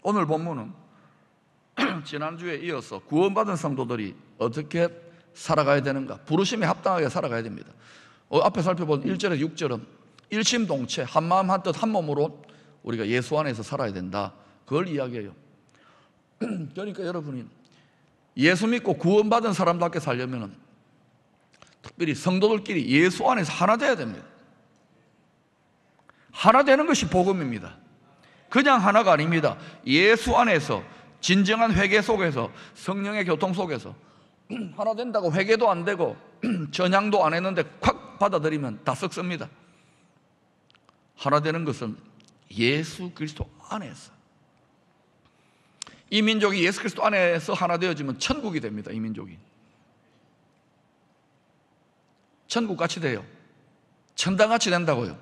오늘 본문은 지난주에 이어서 구원받은 성도들이 어떻게 살아가야 되는가, 부르심에 합당하게 살아가야 됩니다. 앞에 살펴본 1절에서 6절은 일심동체, 한마음 한뜻 한몸으로 우리가 예수 안에서 살아야 된다, 그걸 이야기해요. 그러니까 여러분이 예수 믿고 구원받은 사람답게 살려면 특별히 성도들끼리 예수 안에서 하나 돼야 됩니다. 하나 되는 것이 복음입니다. 그냥 하나가 아닙니다. 예수 안에서 진정한 회개 속에서, 성령의 교통 속에서 하나 된다고 회개도 안 되고 전향도 안 했는데 콱 받아들이면 다 썩습니다. 하나 되는 것은 예수 그리스도 안에서, 이 민족이 예수 그리스도 안에서 하나 되어지면 천국이 됩니다. 이 민족이 천국같이 돼요. 천당같이 된다고요.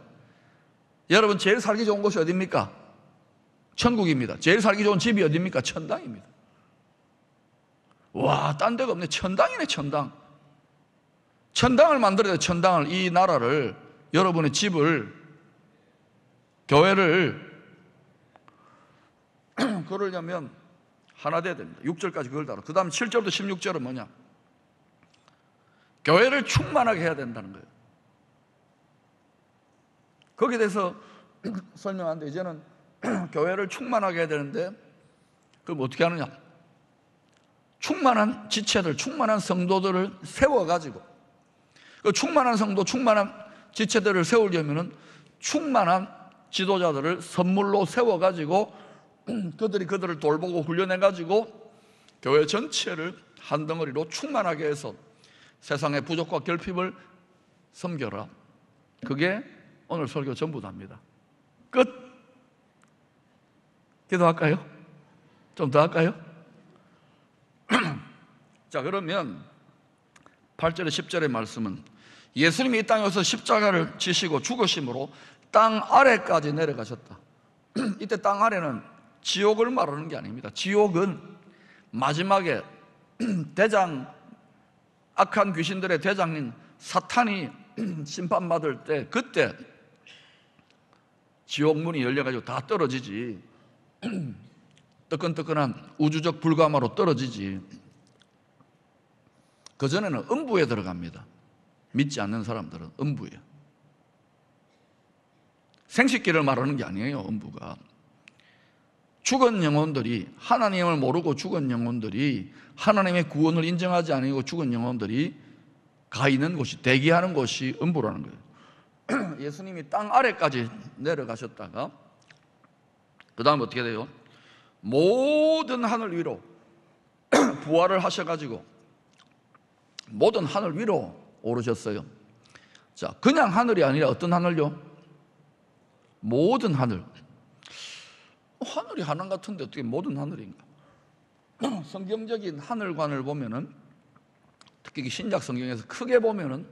여러분, 제일 살기 좋은 곳이 어디입니까? 천국입니다. 제일 살기 좋은 집이 어디입니까? 천당입니다. 와, 딴 데가 없네. 천당이네, 천당. 천당을 만들어야 돼요. 천당을, 이 나라를, 여러분의 집을, 교회를 그러려면 하나 돼야 됩니다. 6절까지 그걸 다뤄. 그 다음 7절부터 16절은 뭐냐? 교회를 충만하게 해야 된다는 거예요. 거기에 대해서 설명하는데, 이제는 교회를 충만하게 해야 되는데, 그럼 어떻게 하느냐? 충만한 지체들, 충만한 성도들을 세워가지고, 그 충만한 성도, 충만한 지체들을 세우려면 충만한 지도자들을 선물로 세워가지고 그들을 돌보고 훈련해가지고 교회 전체를 한 덩어리로 충만하게 해서 세상의 부족과 결핍을 섬겨라. 그게 오늘 설교 전부답니다. 끝. 기도할까요? 좀 더 할까요? 자, 그러면 8절에 10절의 말씀은 예수님이 이 땅에 와서 십자가를 지시고 죽으심으로 땅 아래까지 내려가셨다. 이때 땅 아래는 지옥을 말하는 게 아닙니다. 지옥은 마지막에 악한 귀신들의 대장인 사탄이 심판받을 때, 그때 지옥 문이 열려가지고 다 떨어지지. 뜨끈뜨끈한 우주적 불가마로 떨어지지. 그전에는 음부에 들어갑니다. 믿지 않는 사람들은 음부에. 생식기를 말하는 게 아니에요. 음부가 죽은 영혼들이, 하나님을 모르고 죽은 영혼들이, 하나님의 구원을 인정하지 않고 죽은 영혼들이 가 있는 곳이, 대기하는 곳이 음부라는 거예요. 예수님이 땅 아래까지 내려가셨다가 그 다음 어떻게 돼요? 모든 하늘 위로 부활을 하셔가지고 모든 하늘 위로 오르셨어요. 자, 그냥 하늘이 아니라 어떤 하늘요? 모든 하늘. 하늘이 하나 같은데 어떻게 모든 하늘인가? 성경적인 하늘관을 보면은, 특히 신약 성경에서 크게 보면은,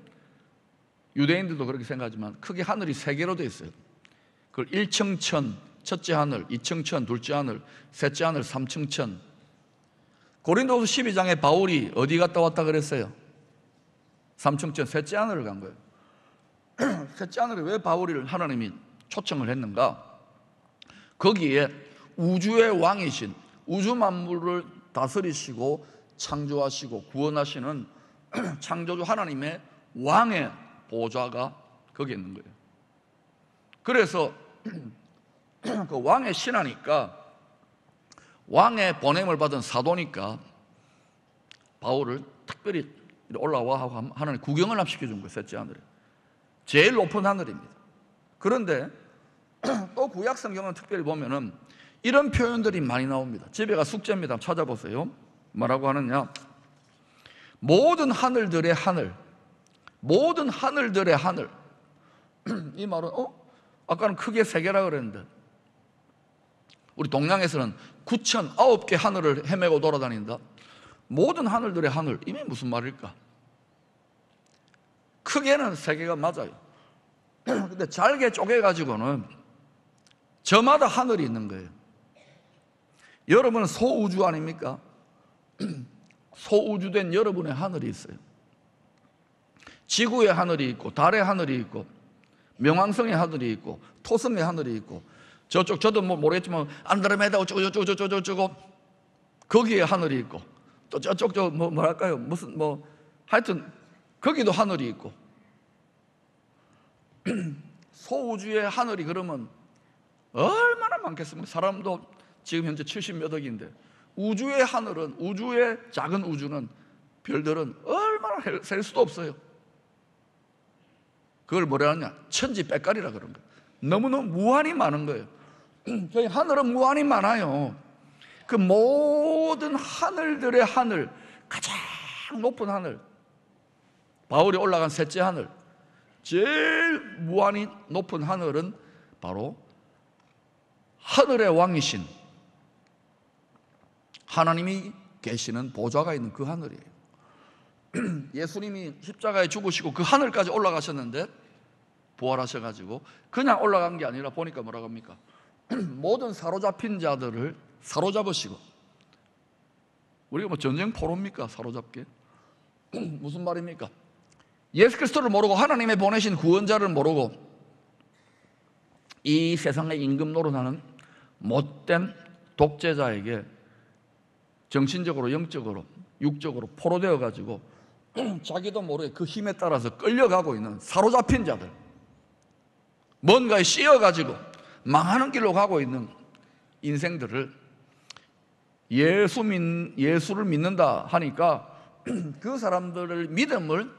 유대인들도 그렇게 생각하지만 크게 하늘이 세 개로 되어 있어요. 그걸 1층천, 첫째 하늘, 2층천, 둘째 하늘, 셋째 하늘, 3층천. 고린도서 12장에 바울이 어디 갔다 왔다 그랬어요? 3층천, 셋째 하늘을 간 거예요. 셋째 하늘에 왜 바울을 하나님이 초청을 했는가? 거기에 우주의 왕이신, 우주 만물을 다스리시고 창조하시고 구원하시는 창조주 하나님의 왕의 보좌가 거기에 있는 거예요. 그래서 그 왕의 신하니까, 왕의 보냄을 받은 사도니까 바울을 특별히 올라와 하고 하나님 구경을 한번 시켜준 거예요. 셋째 하늘에 제일 높은 하늘입니다. 그런데 또 구약 성경은 특별히 보면은 이런 표현들이 많이 나옵니다. 집에 가 숙제입니다. 찾아보세요. 뭐라고 하느냐? 모든 하늘들의 하늘, 모든 하늘들의 하늘. 이 말은 아까는 크게 세 개라 그랬는데 우리 동양에서는 9,009개 하늘을 헤매고 돌아다닌다. 모든 하늘들의 하늘, 이게 무슨 말일까? 크게는 세 개가 맞아요. 근데 잘게 쪼개가지고는 저마다 하늘이 있는 거예요. 여러분은 소우주 아닙니까? 소우주된 여러분의 하늘이 있어요. 지구의 하늘이 있고, 달의 하늘이 있고, 명왕성의 하늘이 있고, 토성의 하늘이 있고, 저도 뭐 모르겠지만 안드로메다 어쩌고 거기에 하늘이 있고, 또 저쪽 뭐랄까요, 무슨 하여튼 거기도 하늘이 있고, 소우주의 하늘이 그러면 얼마나 많겠습니까? 사람도 지금 현재 70몇 억인데 우주의 하늘은, 우주의 작은 우주는, 별들은 얼마나 셀 수도 없어요. 그걸 뭐라 하냐, 천지백갈이라 그런 거예요. 너무너무 무한히 많은 거예요. 저희 하늘은 무한히 많아요. 그 모든 하늘들의 하늘, 가장 높은 하늘, 바울이 올라간 셋째 하늘, 제일 무한히 높은 하늘은 바로 하늘의 왕이신 하나님이 계시는 보좌가 있는 그 하늘이에요. 예수님이 십자가에 죽으시고 그 하늘까지 올라가셨는데, 부활하셔가지고 그냥 올라간 게 아니라 보니까 뭐라고 합니까? 모든 사로잡힌 자들을 사로잡으시고, 우리가 뭐 전쟁 포로입니까? 사로잡게? 무슨 말입니까? 예수 그리스도를 모르고 하나님의 보내신 구원자를 모르고 이 세상의 임금 노릇하는 못된 독재자에게 정신적으로, 영적으로, 육적으로 포로되어 가지고 자기도 모르게 그 힘에 따라서 끌려가고 있는 사로잡힌 자들, 뭔가에 씌어가지고 망하는 길로 가고 있는 인생들을 예수를 믿는다 하니까 그 사람들의 믿음을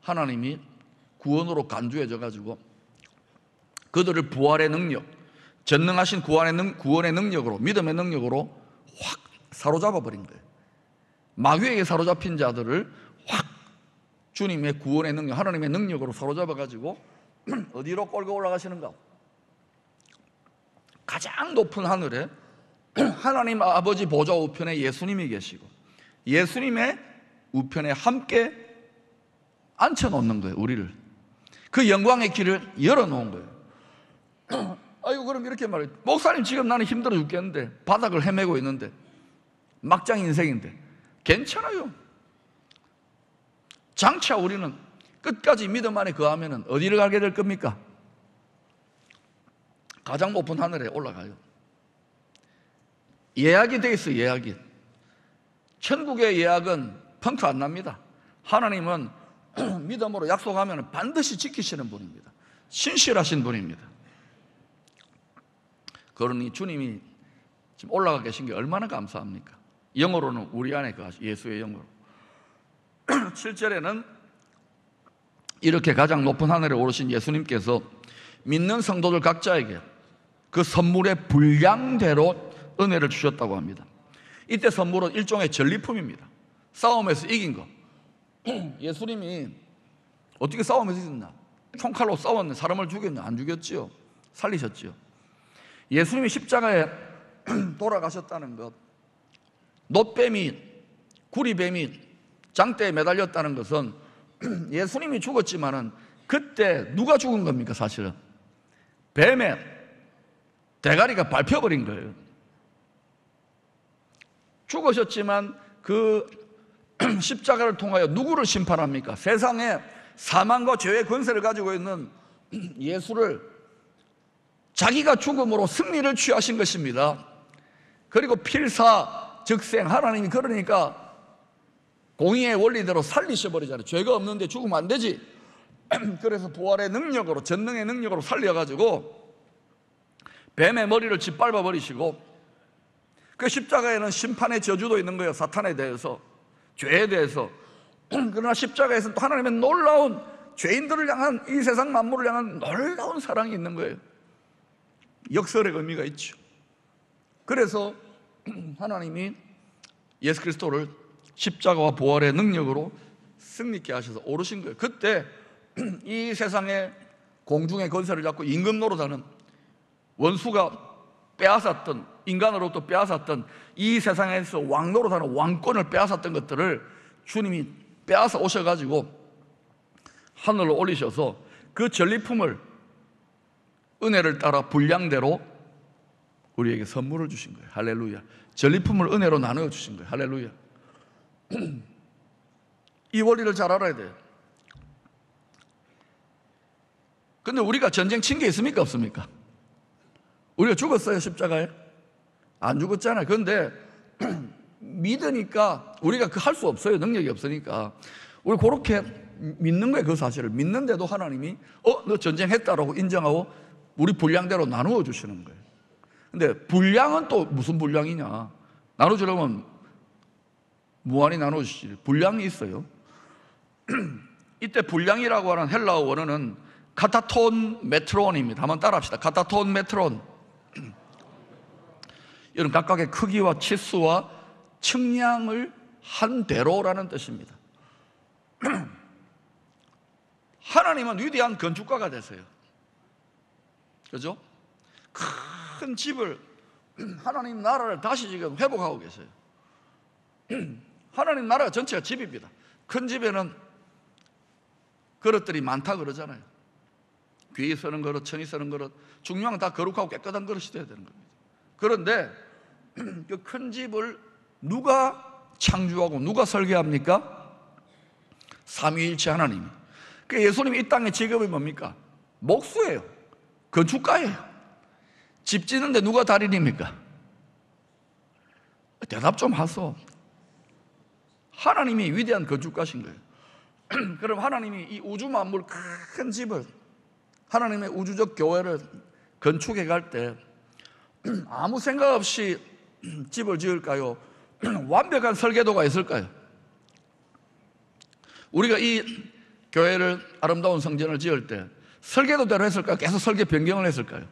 하나님이 구원으로 간주해져 가지고 그들을 부활의 능력, 전능하신 구원의 능력으로, 믿음의 능력으로 확 사로잡아 버린 거예요. 마귀에게 사로잡힌 자들을 확 주님의 구원의 능력, 하나님의 능력으로 사로잡아 가지고 어디로 끌고 올라가시는가? 가장 높은 하늘에 하나님 아버지 보좌 우편에 예수님이 계시고 예수님의 우편에 함께 앉혀놓는 거예요. 우리를 그 영광의 길을 열어놓은 거예요. 아이고, 그럼 이렇게 말해요. 목사님, 지금 나는 힘들어 죽겠는데, 바닥을 헤매고 있는데, 막장 인생인데 괜찮아요. 장차 우리는 끝까지 믿음 안에 거하면 어디를 가게 될 겁니까? 가장 높은 하늘에 올라가요. 예약이 돼 있어요. 예약이. 천국의 예약은 펑크 안 납니다. 하나님은 믿음으로 약속하면 반드시 지키시는 분입니다. 신실하신 분입니다. 그러니 주님이 지금 올라가 계신 게 얼마나 감사합니까? 영어로는 우리 안에 예수의 영으로. 7절에는 이렇게 가장 높은 하늘에 오르신 예수님께서 믿는 성도들 각자에게 그 선물의 분량대로 은혜를 주셨다고 합니다. 이때 선물은 일종의 전리품입니다. 싸움에서 이긴 거. 예수님이 어떻게 싸움에서 이겼나? 총칼로 싸웠네. 사람을 죽였나? 안 죽였지요. 살리셨지요. 예수님이 십자가에 돌아가셨다는 것, 놋뱀이, 구리뱀이 장대에 매달렸다는 것은 예수님이 죽었지만은 그때 누가 죽은 겁니까? 사실은 뱀의 대가리가 밟혀버린 거예요. 죽으셨지만 그 십자가를 통하여 누구를 심판합니까? 세상에 사망과 죄의 권세를 가지고 있는 예수를 자기가 죽음으로 승리를 취하신 것입니다. 그리고 필사즉생, 하나님이 그러니까 공의의 원리대로 살리셔버리잖아요. 죄가 없는데 죽으면 안 되지. 그래서 부활의 능력으로, 전능의 능력으로 살려가지고 뱀의 머리를 짓밟아 버리시고, 그 십자가에는 심판의 저주도 있는 거예요. 사탄에 대해서, 죄에 대해서. 그러나 십자가에서는 또 하나님의 놀라운, 죄인들을 향한, 이 세상 만물을 향한 놀라운 사랑이 있는 거예요. 역설의 의미가 있죠. 그래서 하나님이 예수 그리스도를 십자가와 부활의 능력으로 승리케 하셔서 오르신 거예요. 그때 이 세상의 공중의 권세를 잡고 임금 노릇하는, 원수가 빼앗았던, 인간으로부터 빼앗았던, 이 세상에서 왕 노릇하는 왕권을 빼앗았던 것들을 주님이 빼앗아 오셔가지고 하늘로 올리셔서 그 전리품을 은혜를 따라 분량대로 우리에게 선물을 주신 거예요. 할렐루야. 전리품을 은혜로 나누어 주신 거예요. 할렐루야. 이 원리를 잘 알아야 돼요. 근데 우리가 전쟁 친 게 있습니까? 없습니까? 우리가 죽었어요, 십자가에? 안 죽었잖아요. 그런데 믿으니까 우리가 그 할 수 없어요. 능력이 없으니까. 우리 그렇게 믿는 거예요. 그 사실을 믿는데도 하나님이 너 전쟁했다라고 인정하고 우리 분량대로 나누어 주시는 거예요. 근데 분량은 또 무슨 분량이냐? 나눠주려면 무한히 나눠주시지. 분량이 있어요. 이때 분량이라고 하는 헬라어 원어는 카타톤 메트론입니다. 한번 따라합시다. 카타톤 메트론. 이런 각각의 크기와 치수와 측량을 한 대로라는 뜻입니다. 하나님은 위대한 건축가가 되세요. 그죠? 큰 집을, 하나님 나라를 다시 지금 회복하고 계세요. 하나님 나라가 전체가 집입니다. 큰 집에는 그릇들이 많다 그러잖아요. 귀에 쓰는 그릇, 천이 쓰는 그릇, 중요한 건 다 거룩하고 깨끗한 그릇이 돼야 되는 겁니다. 그런데 그 큰 집을 누가 창조하고 누가 설계합니까? 삼위일체 하나님이. 그 예수님이 이 땅의 직업이 뭡니까? 목수예요. 건축가예요. 집 짓는데 누가 달인입니까? 대답 좀 하소. 하나님이 위대한 건축가신 거예요. 그럼 하나님이 이 우주 만물 큰 집을, 하나님의 우주적 교회를 건축해 갈 때 아무 생각 없이 집을 지을까요? 완벽한 설계도가 있을까요? 우리가 이 교회를, 아름다운 성전을 지을 때 설계도대로 했을까요? 계속 설계 변경을 했을까요?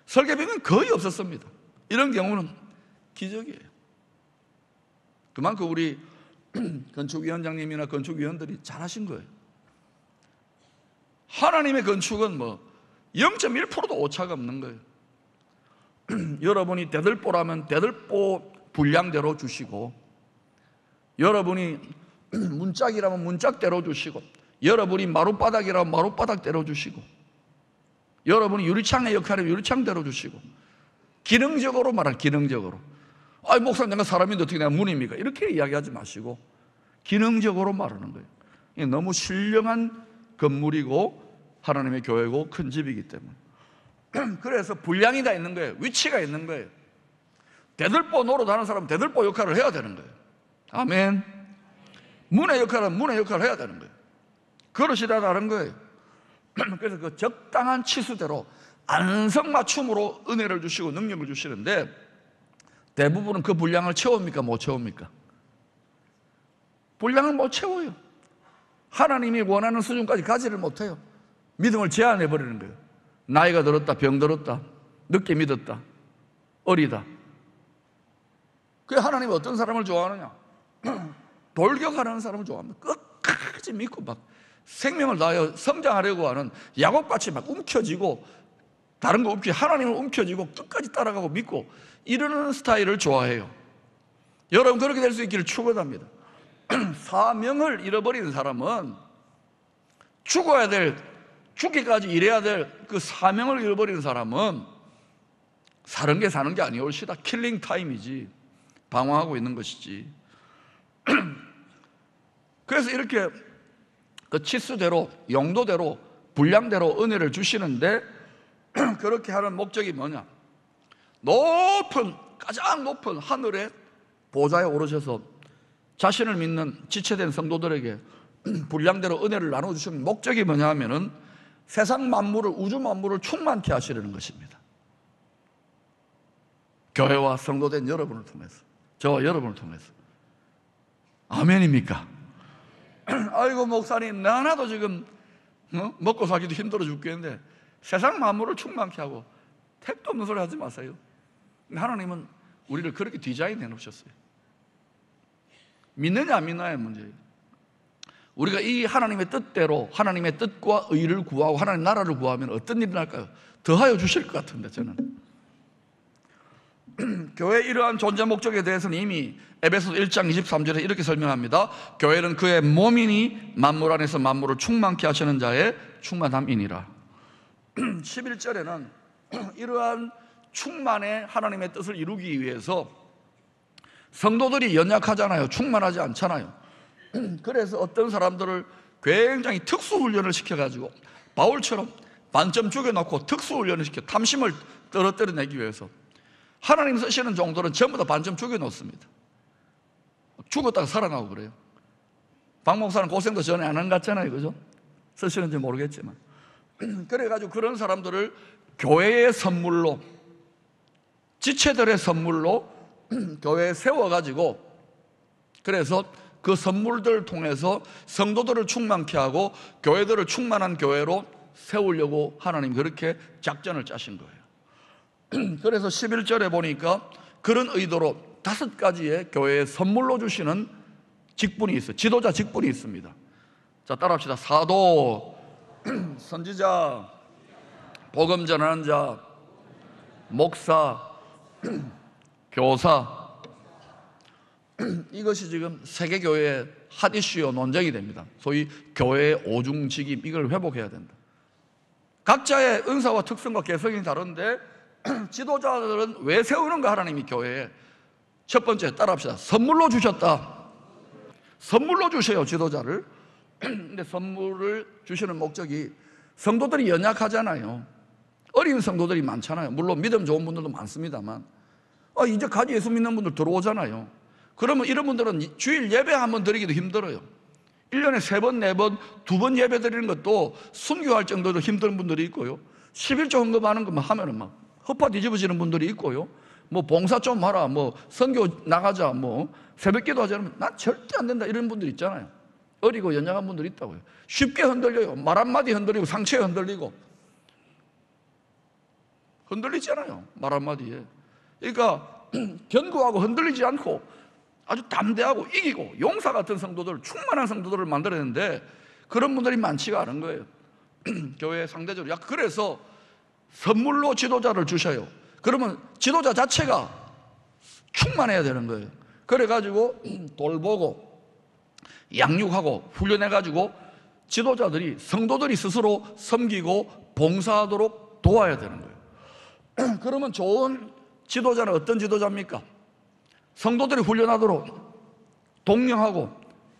설계 변경은 거의 없었습니다. 이런 경우는 기적이에요. 그만큼 우리 건축위원장님이나 건축위원들이 잘하신 거예요. 하나님의 건축은 0.1%도 오차가 없는 거예요. 여러분이 대들보라면 대들보 분량대로 주시고, 여러분이 문짝이라면 문짝대로 주시고, 여러분이 마룻바닥이라면 마룻바닥대로 주시고, 여러분이 유리창의 역할이면 유리창대로 주시고, 기능적으로 말하는, 기능적으로. 아이 목사님, 내가 사람인데 어떻게 내가 문입니까? 이렇게 이야기하지 마시고 기능적으로 말하는 거예요. 이게 너무 신령한 건물이고 하나님의 교회고 큰 집이기 때문에. 그래서 분량이 다 있는 거예요. 위치가 있는 거예요. 대들보 노릇하는 사람은 대들보 역할을 해야 되는 거예요. 아멘. 문의 역할은 문의 역할을 해야 되는 거예요. 그릇이 다 다른 거예요. 그래서 그 적당한 치수대로 안성맞춤으로 은혜를 주시고 능력을 주시는데, 대부분은 그 분량을 채웁니까? 못 채웁니까? 분량을 못 채워요. 하나님이 원하는 수준까지 가지를 못해요. 믿음을 제한해버리는 거예요. 나이가 들었다, 병들었다, 늦게 믿었다, 어리다. 그래, 하나님이 어떤 사람을 좋아하느냐? 돌격하는 사람을 좋아합니다. 끝까지 믿고 막 생명을 다하여 성장하려고 하는, 야곱같이 막 움켜쥐고, 다른 거 움켜쥐고 하나님을 움켜쥐고 끝까지 따라가고 믿고 이러는 스타일을 좋아해요. 여러분 그렇게 될 수 있기를 축원합니다. 사명을 잃어버리는 사람은 죽어야 될, 죽기까지 일해야 될 그 사명을 잃어버리는 사람은 사는 게 아니올시다. 킬링 타임이지. 방황하고 있는 것이지. 그래서 이렇게 그 치수대로, 용도대로, 분량대로 은혜를 주시는데, 그렇게 하는 목적이 뭐냐? 가장 높은 하늘의 보좌에 오르셔서 자신을 믿는 지체된 성도들에게 분량대로 은혜를 나눠주시는 목적이 뭐냐 하면은 세상 만물을, 우주 만물을 충만케 하시려는 것입니다. 교회와 성도된 여러분을 통해서, 저와 여러분을 통해서. 아멘입니까? 아이고 목사님, 나 하나도 지금 먹고 살기도 힘들어 죽겠는데 세상 만물을 충만케 하고, 택도 없는 소리 하지 마세요. 하나님은 우리를 그렇게 디자인해 놓으셨어요. 믿느냐 안 믿느냐의 문제예요. 우리가 이 하나님의 뜻대로, 하나님의 뜻과 의를 구하고 하나님 나라를 구하면 어떤 일이 날까요? 더하여 주실 것 같은데, 저는. 교회의 이러한 존재 목적에 대해서는 이미 에베소서 1장 23절에 이렇게 설명합니다. 교회는 그의 몸이니 만물 안에서 만물을 충만케 하시는 자의 충만함이니라. 11절에는 이러한 충만의 하나님의 뜻을 이루기 위해서 성도들이 연약하잖아요. 충만하지 않잖아요. 그래서 어떤 사람들을 굉장히 특수훈련을 시켜가지고 바울처럼 반점 죽여놓고 특수훈련을 시켜 탐심을 떨어뜨려내기 위해서 하나님 쓰시는 종들은 전부 다 반쯤 죽여놓습니다. 죽었다가 살아나고 그래요. 박 목사는 고생도 전에 안 한 것 같잖아요, 그죠? 쓰시는지 모르겠지만. 그래가지고 그런 사람들을 교회의 선물로, 지체들의 선물로 교회에 세워가지고, 그래서 그 선물들을 통해서 성도들을 충만케 하고 교회들을 충만한 교회로 세우려고 하나님 그렇게 작전을 짜신 거예요. 그래서 11절에 보니까 그런 의도로 5가지의 교회에 선물로 주시는 직분이 있어요. 지도자 직분이 있습니다. 자, 따라합시다. 사도, 선지자, 복음 전하는 자, 목사, 교사. 이것이 지금 세계교회의 핫 이슈요, 논쟁이 됩니다. 소위 교회의 오중직임, 이걸 회복해야 된다. 각자의 은사와 특성과 개성이 다른데 지도자들은 왜 세우는가? 하나님이 교회에. 첫 번째, 따라합시다. 선물로 주셨다. 선물로 주셔요, 지도자를. 근데 선물을 주시는 목적이, 성도들이 연약하잖아요. 어린 성도들이 많잖아요. 물론 믿음 좋은 분들도 많습니다만, 이제 갓 예수 믿는 분들 들어오잖아요. 그러면 이런 분들은 주일 예배 한번 드리기도 힘들어요. 1년에 3번, 4번, 2번 예배 드리는 것도 순교할 정도로 힘든 분들이 있고요. 11조 헌금하는 것만 하면은 막 허파 뒤집어지는 분들이 있고요. 뭐 봉사 좀 하라, 뭐 선교 나가자, 뭐 새벽 기도 하자, 그러면 난 절대 안 된다, 이런 분들 있잖아요. 어리고 연약한 분들이 있다고요. 쉽게 흔들려요. 말 한마디 흔들리고 상처에 흔들리고 흔들리잖아요, 말 한마디에. 그러니까 견고하고 흔들리지 않고 아주 담대하고 이기고 용사 같은 성도들, 충만한 성도들을 만들어내는데 그런 분들이 많지가 않은 거예요. 교회 상대적으로. 그래서 선물로 지도자를 주셔요. 그러면 지도자 자체가 충만해야 되는 거예요. 그래가지고 돌보고 양육하고 훈련해가지고 지도자들이, 성도들이 스스로 섬기고 봉사하도록 도와야 되는 거예요. 그러면 좋은 지도자는 어떤 지도자입니까? 성도들이 훈련하도록, 독려하고,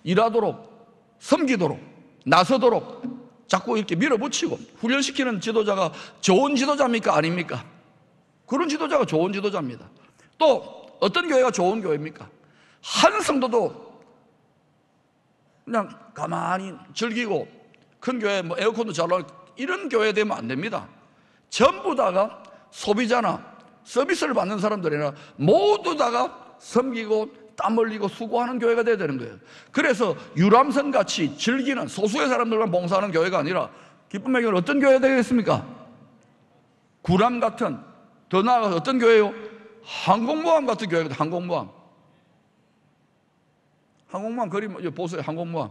일하도록, 섬기도록, 나서도록 자꾸 이렇게 밀어붙이고 훈련시키는 지도자가 좋은 지도자입니까? 아닙니까? 그런 지도자가 좋은 지도자입니다. 또 어떤 교회가 좋은 교회입니까? 한 성도도 그냥 가만히 즐기고 큰 교회 뭐 에어컨도 잘 나오고 이런 교회 되면 안 됩니다. 전부 다가 소비자나 서비스를 받는 사람들이나 모두 다가 섬기고 땀 흘리고 수고하는 교회가 돼야 되는 거예요. 그래서 유람선 같이 즐기는 소수의 사람들만 봉사하는 교회가 아니라, 기쁨의 교회는 어떤 교회가 되겠습니까? 구람 같은, 더 나아가서 어떤 교회요? 항공모함 같은 교회가 돼요. 항공모함. 항공모함 그림 보세요. 항공모함.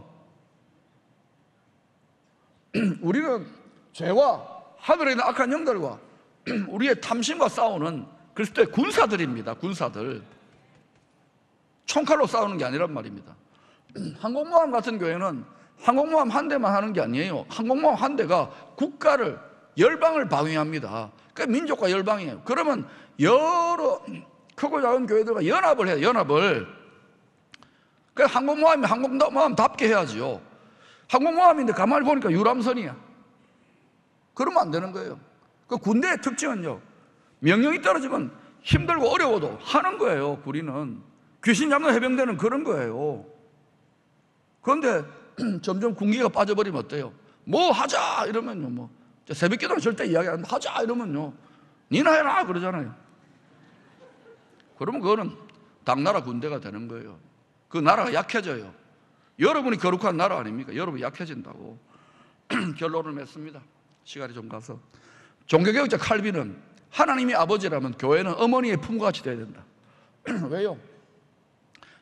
우리는 죄와 하늘에 있는 악한 영들과 우리의 탐심과 싸우는 그리스도의 군사들입니다. 군사들. 총칼로 싸우는 게 아니란 말입니다. 항공모함 같은 교회는 항공모함 한 대만 하는 게 아니에요. 항공모함 한 대가 국가를, 열방을 방위합니다. 그러니까 민족과 열방이에요. 그러면 여러 크고 작은 교회들과 연합을 해요. 연합을. 그러니까 항공모함이 항공모함답게 해야지요. 항공모함인데 가만히 보니까 유람선이야. 그러면 안 되는 거예요. 그 군대의 특징은요, 명령이 떨어지면 힘들고 어려워도 하는 거예요. 우리는 귀신 잡는 해병대는 그런 거예요. 그런데 점점 군기가 빠져버리면 어때요? 뭐 하자 이러면요, 뭐 새벽 기도는 절대 이야기 안 합니다. 하자 이러면요, 니나 해라 그러잖아요. 그러면 그거는 당나라 군대가 되는 거예요. 그 나라가 약해져요. 여러분이 거룩한 나라 아닙니까? 여러분이 약해진다고. 결론을 맺습니다. 시간이 좀 가서. 종교개혁자 칼빈은 하나님이 아버지라면 교회는 어머니의 품과 같이 돼야 된다. 왜요?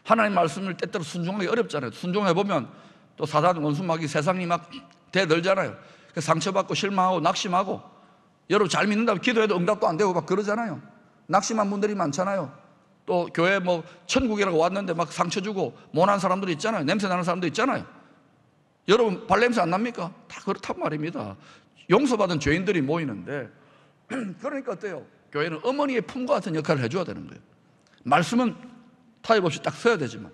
하나님 말씀을 때때로 순종하기 어렵잖아요. 순종해보면 또 사단 원수마귀 세상이 막 대들잖아요. 상처받고 실망하고 낙심하고, 여러분 잘 믿는다고 기도해도 응답도 안 되고 막 그러잖아요. 낙심한 분들이 많잖아요. 또 교회 뭐 천국이라고 왔는데 막 상처 주고 모난 사람들이 있잖아요. 냄새 나는 사람도 있잖아요. 여러분 발냄새 안 납니까? 다 그렇단 말입니다. 용서받은 죄인들이 모이는데, 그러니까 어때요? 교회는 어머니의 품과 같은 역할을 해줘야 되는 거예요. 말씀은 타협 없이 딱 써야 되지만,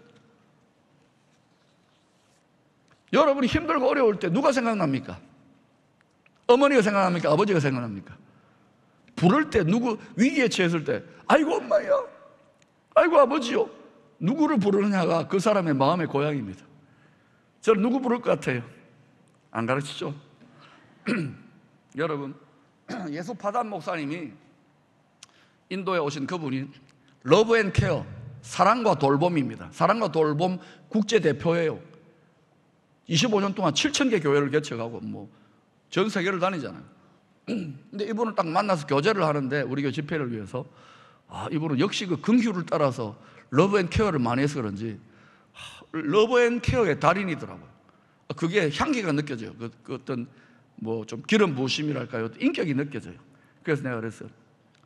여러분이 힘들고 어려울 때 누가 생각납니까? 어머니가 생각납니까? 아버지가 생각납니까? 부를 때, 누구 위기에 처했을 때 아이고 엄마야, 아이고 아버지요, 누구를 부르느냐가 그 사람의 마음의 고향입니다. 저는 누구 부를 것 같아요? 안 가르치죠? 여러분, 예수 파단 목사님이 인도에 오신 그분이 러브 앤 케어, 사랑과 돌봄입니다. 사랑과 돌봄 국제대표예요. 25년 동안 7,000개 교회를 개척하고 전 세계를 다니잖아요. 근데 이분을 딱 만나서 교제를 하는데, 우리 교회 집회를 위해서, 이분은 역시 그 긍휼을 따라서 러브 앤 케어를 많이 해서 그런지 러브 앤 케어의 달인이더라고요. 그게 향기가 느껴져요. 그 어떤 좀 기름 부으심이랄까요, 인격이 느껴져요. 그래서 내가 그랬어요.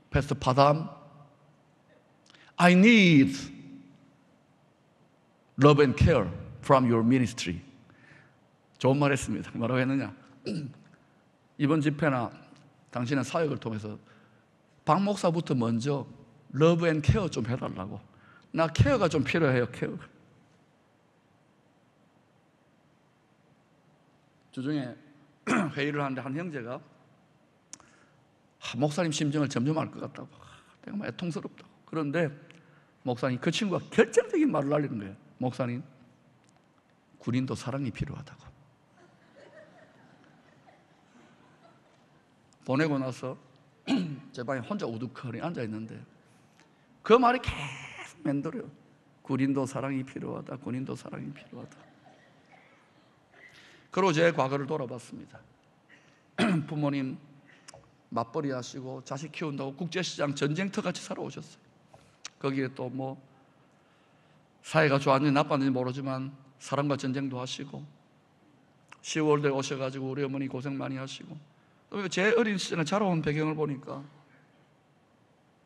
패스터 파담, I need love and care from your ministry. 좋은 말 했습니다. 뭐라고 했느냐? 이번 집회나 당신의 사역을 통해서 박 목사부터 먼저 러브 앤 케어 좀 해달라고. 나 케어가 좀 필요해요. 케어가. 주중에 회의를 하는데 한 형제가 목사님 심정을 점점 알 것 같다고, 내가 애통스럽다고. 그런데 목사님, 그 친구가 결정적인 말을 날리는 거예요. 목사님, 군인도 사랑이 필요하다고. 보내고 나서 제 방에 혼자 우두커니 앉아있는데 그 말이 계속 맴돌아요. 군인도 사랑이 필요하다, 군인도 사랑이 필요하다. 그리고 제 과거를 돌아봤습니다. 부모님 맞벌이 하시고 자식 키운다고 국제시장 전쟁터같이 살아오셨어요. 거기에 또 사회가 좋았는지 나빴는지 모르지만 사람과 전쟁도 하시고, 10월대에 오셔가지고 우리 어머니 고생 많이 하시고, 제 어린 시절에 자라온 배경을 보니까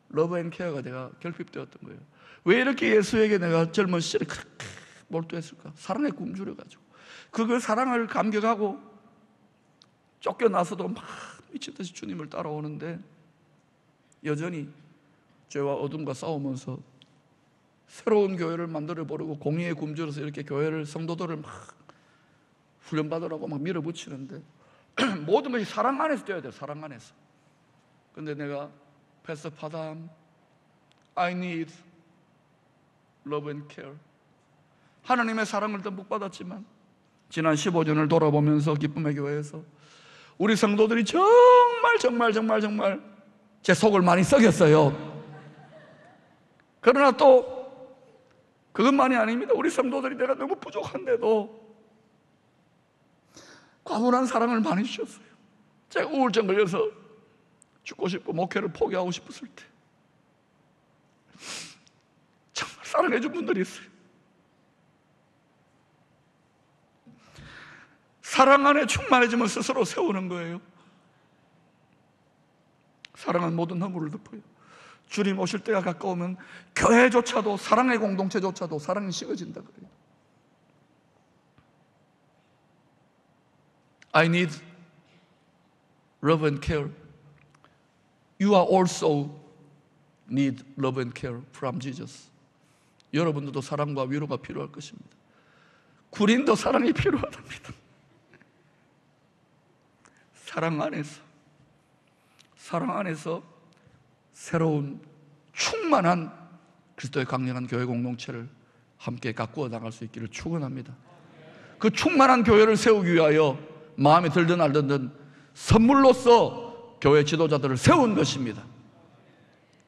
러브 앤 케어가 내가 결핍되었던 거예요. 왜 이렇게 예수에게 내가 젊은 시절에 그렇게 몰두했을까? 사랑에 굶주려가지고 그 사랑을 감격하고 쫓겨나서도 막 미친듯이 주님을 따라오는데, 여전히 죄와 어둠과 싸우면서 새로운 교회를 만들어 보려고 공의에 굶주려서 이렇게 교회를, 성도들을 막 훈련받으라고 막 밀어붙이는데 모든 것이 사랑 안에서 되어야 돼요. 사랑 안에서. 근데 내가 패스터 파담, I need love and care, 하나님의 사랑을 듬뿍 받았지만 지난 15년을 돌아보면서 기쁨의 교회에서 우리 성도들이 정말 제 속을 많이 썩였어요. 그러나 또 그것만이 아닙니다. 우리 성도들이 내가 너무 부족한데도 과분한 사랑을 많이 주셨어요. 제가 우울증 걸려서 죽고 싶고 목회를 포기하고 싶었을 때 정말 사랑해 준 분들이 있어요. 사랑 안에 충만해지면 스스로 세우는 거예요. 사랑은 모든 허물을 덮어요. 주님 오실 때가 가까우면 교회조차도, 사랑의 공동체조차도 사랑이 식어진다 그래요. I need love and care. You are also need love and care from Jesus. 여러분들도 사랑과 위로가 필요할 것입니다. 군인도 사랑이 필요하답니다. 사랑 안에서 새로운 충만한 그리스도의 강력한 교회 공동체를 함께 가꾸어 나갈 수 있기를 축원합니다. 그 충만한 교회를 세우기 위하여 마음에 들든 안 들든 선물로서 교회 지도자들을 세운 것입니다.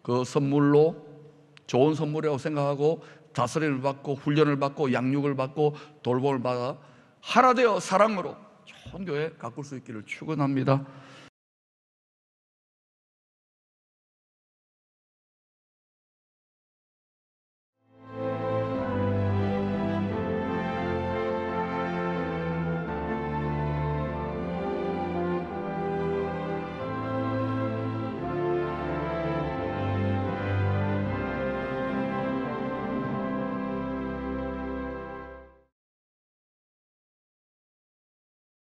그 선물로, 좋은 선물이라고 생각하고 다스림을 받고 훈련을 받고 양육을 받고 돌봄을 받아 하나 되어 사랑으로 좋은 교회 가꿀 수 있기를 축원합니다.